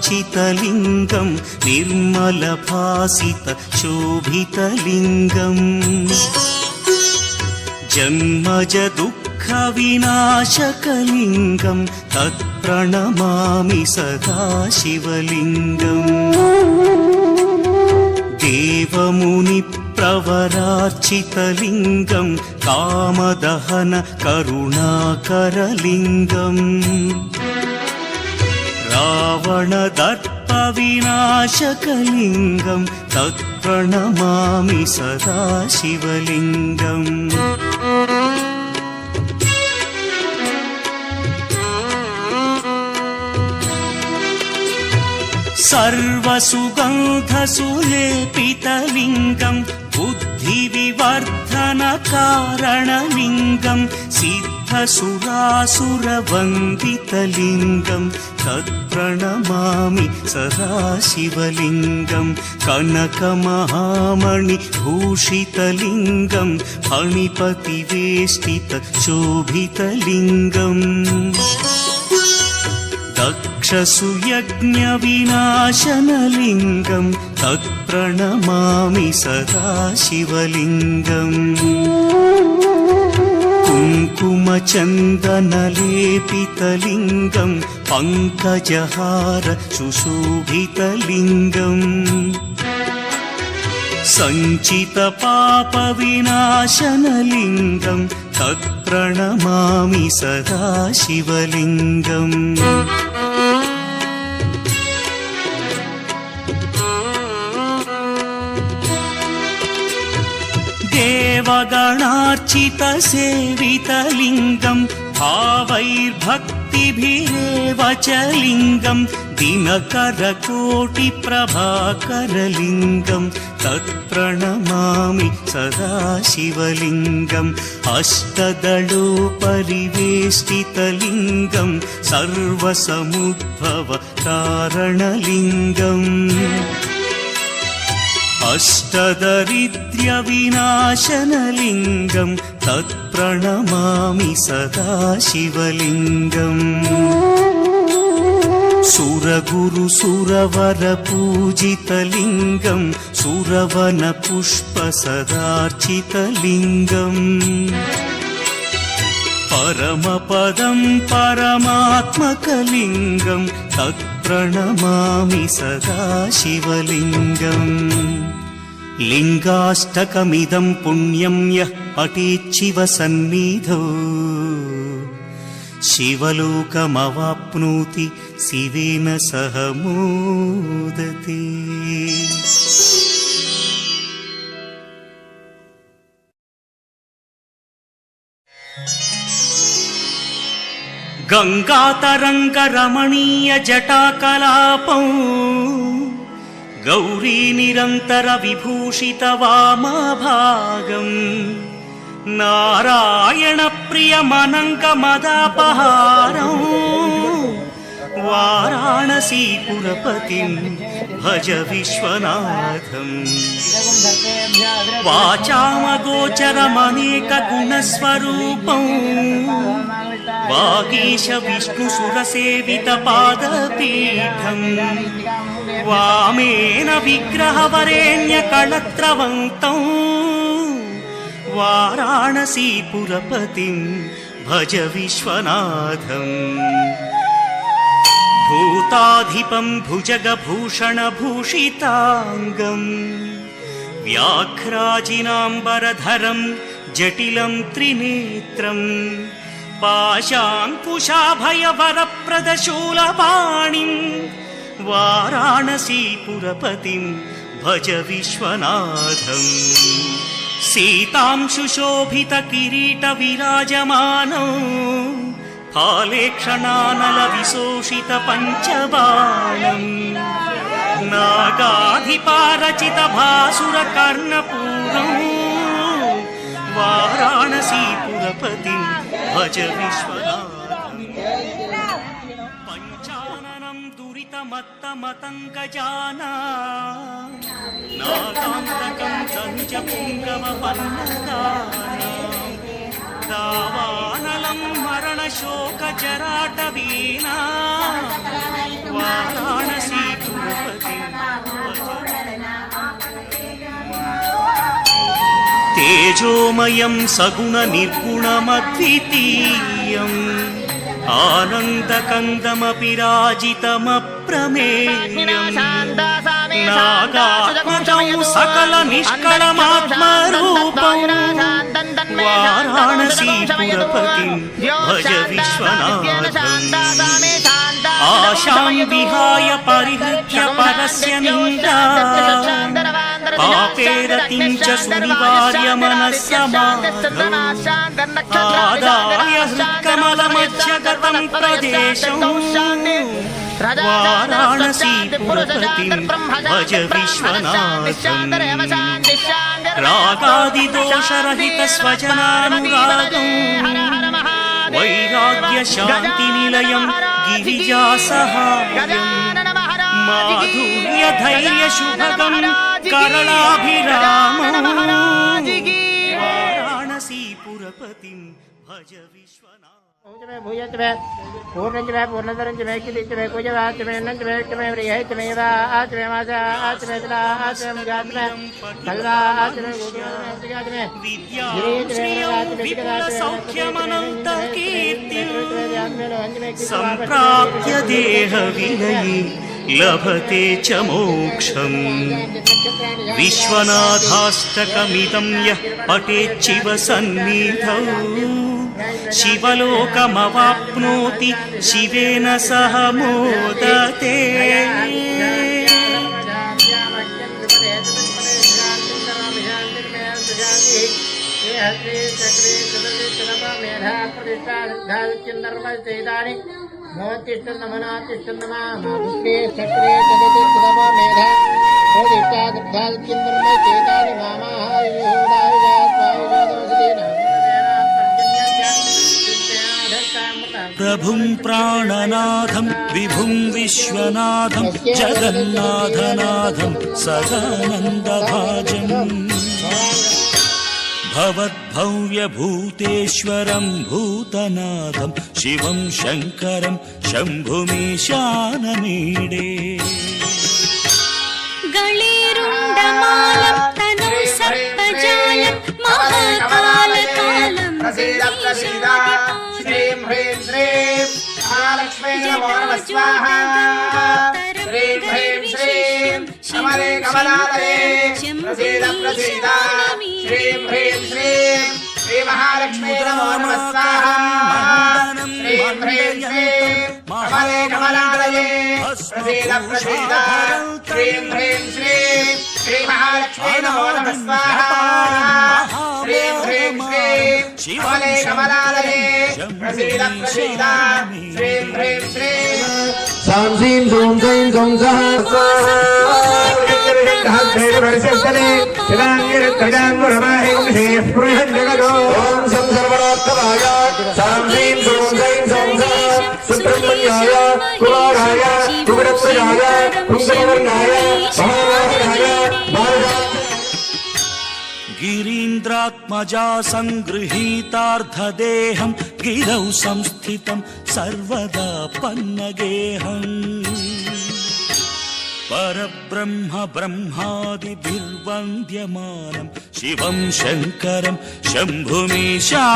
निर्मलभासितलिङ्गं निर्मलभासितशोभितलिङ्गम् जन्मज दुःखविनाशकलिङ्गं तत्प्रणमामि सदा शिवलिङ्गम् देवमुनिप्रवरार्चितलिङ्गं कामदहन करुणाकरलिङ्गम् रावणदर्पविनाशकलिङ्गं तत्प्रणमामि सदा शिवलिङ्गम् सर्वसुगन्धसुलेपितलिङ्गं बुद्धिविवर्धनकारणलिङ्गं सिद्धसुरासुरवन्दितलिङ्गं तत्प्रणमामि सदा शिवलिङ्गं कनकमहामणिभूषितलिङ्गं फणिपतिवेष्टितशोभितलिङ्गम् दक्षसुयज्ञविनाशनलिङ्गं तत्प्रणमामि सदा शिवलिङ्गम् कुङ्कुमचन्दनलेपितलिङ्गं पङ्कजहार सुशोभितलिङ्गम् सञ्चितपापविनाशनलिङ्गं तत्प्रणमामि सदा शिवलिङ्गम् देवगणार्चितसेवितलिङ्गं भावैर्भक्तिभिरेव च लिङ्गं दिनकरकोटिप्रभाकरलिङ्गं तत्प्रणमामि सदा शिवलिङ्गम् अष्टदलोपरिवेष्टितलिङ्गं सर्वसमुद्भवकारणलिङ्गम् अष्टदरिद्र्यविनाशनलिङ्गं तत्प्रणमामि सदा शिवलिङ्गम् सुरगुरुसुरवरपूजितलिङ्गं सुरवनपुष्पसदार्चितलिङ्गम् परमपदं परमात्मकलिङ्गं तत्प्रणमामि सदा शिवलिङ्गम् लिङ्गाष्टकमिदं पुण्यं यः पठेच्छिवसन्निधौ शिवलोकमवाप्नोति शिवेन सह मोदते। गंगातरंगरमणीय जटाकलापं गौरी निरंतर विभूषित वामभागं नारायण प्रियमनङ्गमदापहारं वाराणसीपुरपतिं भज विश्वनाथं वाचामगोचरमनेकगुणस्वरूपं वागीश विष्णुसुरसेवितपादपीठं वामेन विग्रहवरेण्यकळत्रवन्तं वाराणसीपुरपतिं भज विश्वनाथं भूताधिपं भुजगभूषणभूषिताङ्गं व्याघ्राजिनाम्बरधरं जटिलं त्रिनेत्रं पाशाङ्कुशाभयवरप्रदशूलपाणिं वाराणसीपुरपतिं भज विश्वनाथम् सीतां सुशोभितकिरीटविराजमानौ फालेक्षणानलविशोषितपञ्चबाणं नागाधिपारचितभासुरकर्णपूरं वाराणसीपुरपतिं भज विश्वनाथम् पञ्चाननं दुरितमत्तमतङ्गजाना नागान्तकं धनुजपुङ्गवपन्नदानां दावानलं मरणशोकजराटवीना वाराणसी తేజోమయం సగుణ నిర్గుణమద్వితీయం ఆనందకందమపి రాజితమప్రమేయం నాగాత్మజం సకల నిష్కళమాత్మరూపం వారాణసీపురపతిం భజ విశ్వనాథం ఆశాం విహాయ పరిహృత్య పరస్య నిందా పాపేరతిం చ సునివార్య మనస్సమాధౌ ఆదాయ హృత్కమలమధ్యగతం ప్రదేశం వారాణసీపురపతిం భజ విశ్వనాథం రాగాదిదోషరహిత స్వజనానురాగం వైరాగ్య శాంతి నిలయం గిరిజాసహాయం మాధుర్య ధైర్య శుభగం కరళాభిరామం వారాణసీపురపతిం భజ విశ్వనాథం సంప్రాప్య దేహ వినయే లభతే చ మోక్షం విశ్వనాథాష్టకమిదం యః పఠేచ్చివ సన్నిధౌ శివలోకమవాప్నోతి శివేన సహ మోదతే ప్రభుం ప్రాణనాథం విభుం విశ్వనాథం జగన్నాథనాథం సదానందభాజం భవద్భవ్యభూతేశ్వరం భూతనాథం శివం శంకరం శంభుమీశానమీడే గళీరుండమాలం తను సర్పజాలం మహాకాలకాలం శ్రీం హ్రీం శ్రీం మహాలక్ష్మీ నమో నమః స్వాహా శ్రీం హ్రీం శ్రీం కమలే కమలాలయే ప్రసీద ప్రసీద శ్రీం హ్రీం శ్రీం శ్రీ మహాలక్ష్మీ నమో నమః స్వాహా శ్రీం హ్రీం శ్రీం కమలే కమలాలయే ప్రసీద ప్రసీద శ్రీం హ్రీం శ్రీం శ్రీ మహాలక్ష్మీ నమో నమః స్వాహా శ్రీం హ్రీం శ్రీం కమలే కమలాలయే ప్రసీద ప్రసీద శ్రీం హ్రీం శ్రీం సాం శ్రీం సోం సైం సోం సహ స్వాహా గిరీంద్రాత్మజా సంగృహీతార్థదేహం గిరౌ సంస్థితం సర్వదా పన్నగేహం పరబ్రహ్మ బ్రహ్మాదిభిర్వంద్యమానం శివం శంకరం శంభుమీశానమీడే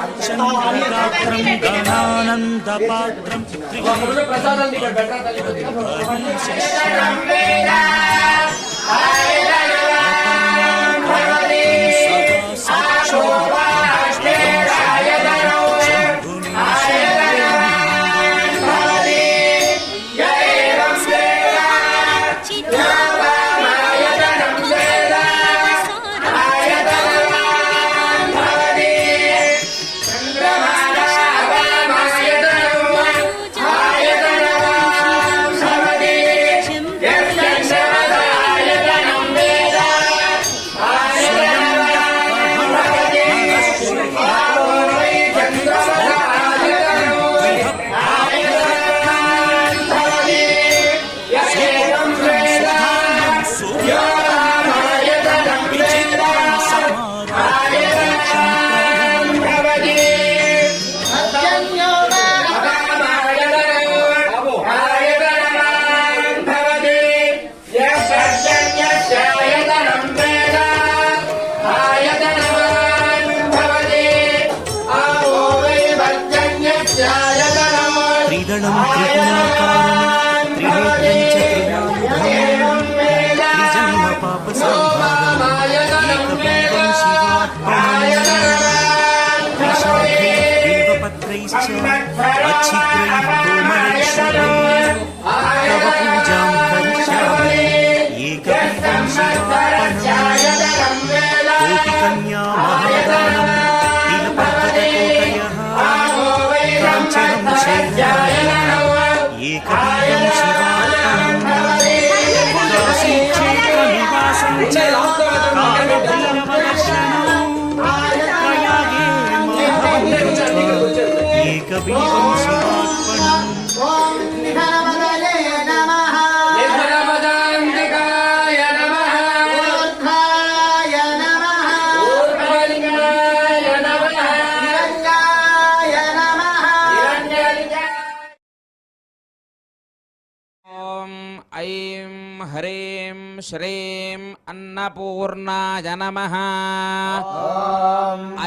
శరచంద్రగాత్రం గణానందపాత్రం त्रिगणं त्रिगुणाकारं त्रिनेत्रं च त्रिनायुधं त्रिजन्म पापसंहारम् एकबिल्वं शिवार्पणम् त्रिशाखैः बिल्वपत्रैश्च अच्छिद्रैः कोमलैश्वरैः तव पूजां करिष्यामि एकबिल्वं शिवार्पणम् कोटिकन्या महादानं तिलपर्वतकोटयः काञ्चनं शैलम् एकबिल्वं शिवार्पणम् काशीक्षेत्रनिवासं च कालभैरवदर्शनम् प्रयागे माधवं एकबिल्वं शिवार्पणम् निधनपदान्तिकाय नमः ऊर्ध्वाय नमः ऊर्ध्वलिङ्गाय नमः हिरण्याय नमः ॐ ऐं ह्रीं श्रीं अन्नपूर्णाय नमः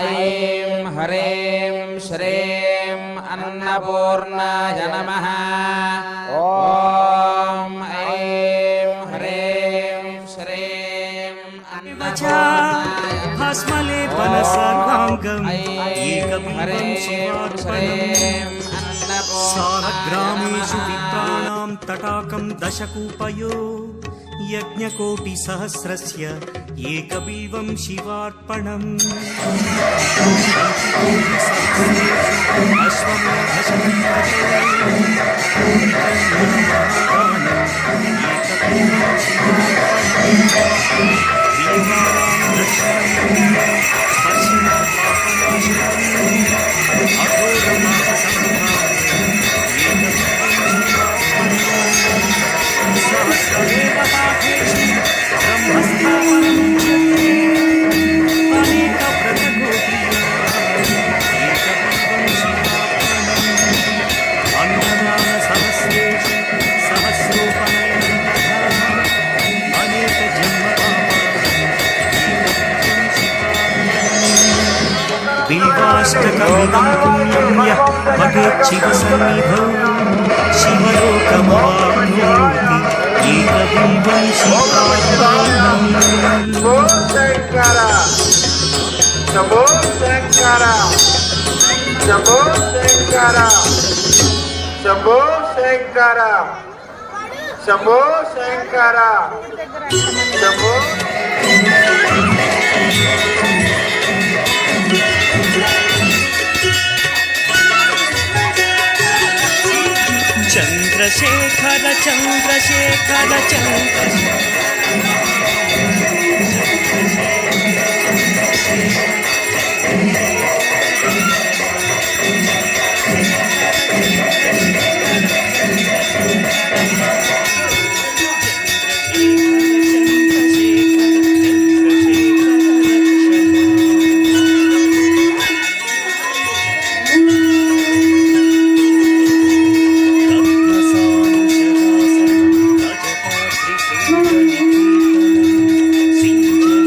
ऐं ह्रीं श्रीं अन्नपूर्णाय नमः ॐ ऐं ह्रीं श्रीं अन्नपूर्णाय भस्मलेपन सर्वाङ्गम् एकबिल्वं ह्रीं शिवार्पणम् अन्नपूर्णाय सालग्रामेषु विप्राणां तटाकं दशकूपयो यज्ञकोटिसहस्रस्य एकबिल्वं शिवार्पणम् बिल्वाष्टकमिदं पुण्यं यः पठेत् शिवसन्निधौ शिवलोकमवाप्नोति एकबिल्वं शिवार्पणम् शंभो शंकर शंभो शंकर शंभो शंकर शंभो शंकर शंभो शंकर शंभो चन्द्रशेखर चन्द्रशेखर चन्द्रशेखर सिंह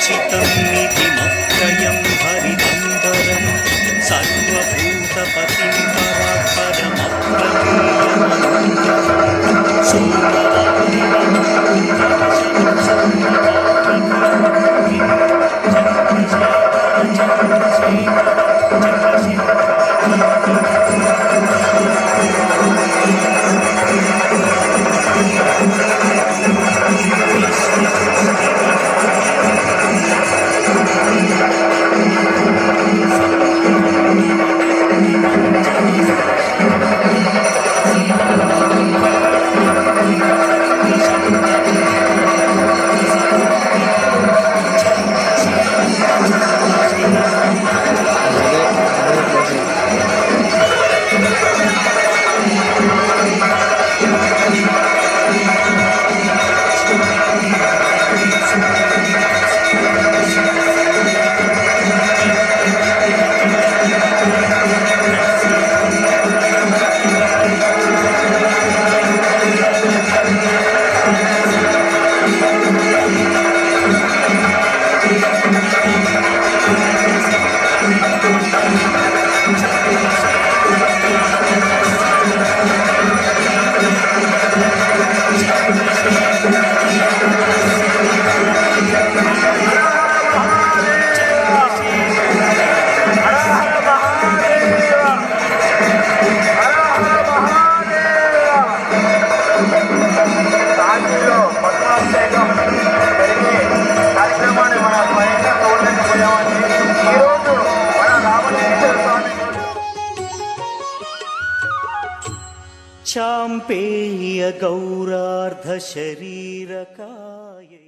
रचितं निधिमत्रयं हरिदम्बरं सर्वभूतपतिं चाम्पेय गौरार्ध शरीरकाय